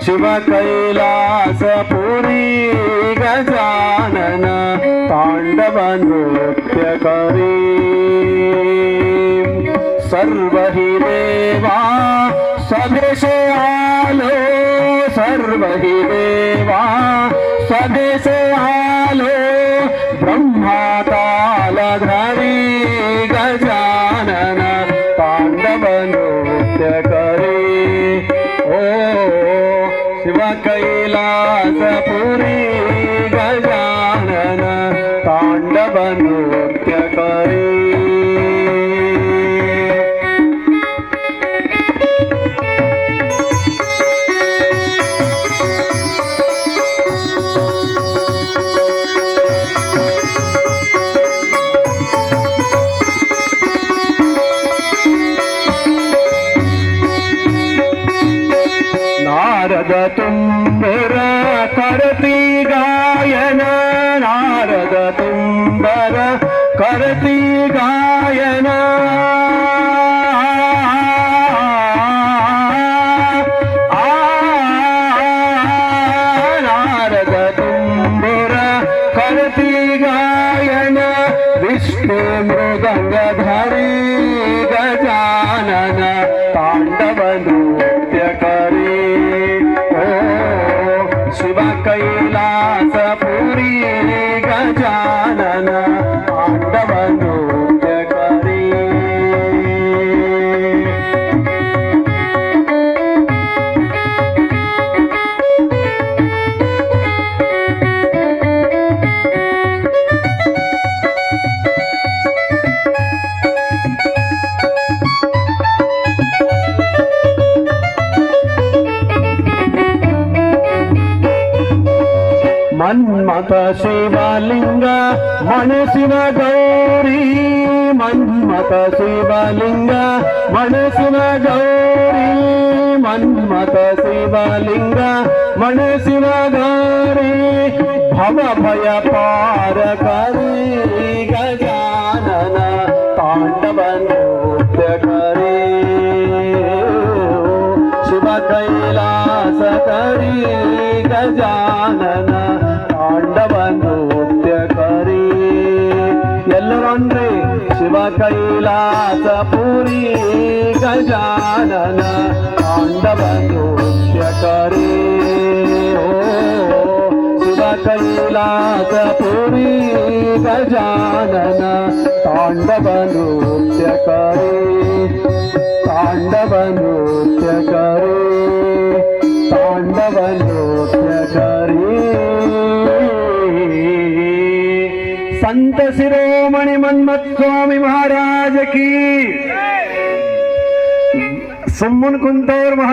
शिव कैलासपुरी गजानन तांडव नृत्य करी सर्व हि देवा स्वदेशे आलो सर्व हि देवा स्वदेशे आलो ब्रह्मातालधारी गजानन तांडव नृत्य करी ओ शिव कैलासपुरी गजानन तांडव नृत्य करी नारद तुम्बर करती गायन नारद तुम्बर करती गायन नारद तुम्बर करती गायन विष्णु मृदंगधारी गजानन तांडव नृत्य करी शिव कैलासपुरी गजानन तांडव नृत्य करी मन्मथ शिवलिंग मनसिव गौरी मन्मथ शिवलिंग मनसिव गौरी मन्मथ शिवलिंग मनसिव गौरी भव भय पार करी गजानन तांडव नृत्य करी शिव कैलास करी गजानन तांडव नृत्य करी ಎಲ್ಲರಂದ್ರೆ ಶಿವ ಕೈಲಾಸಪುರಿ ಗಜಾನನ ತಾಂಡವ ನೃತ್ಯ ಕರಿ ಶಿವ ಕೈಲಾಸಪುರಿ ಗಜಾನನ ತಾಂಡವ ನೃತ್ಯ ಕರಿ ತಾಂಡವ ನೃತ್ಯ ಕರಿ तांडव नृत्य करी संत शिरोमणि मन्मथ स्वामी महाराज की सुमन कुंतौर महाराज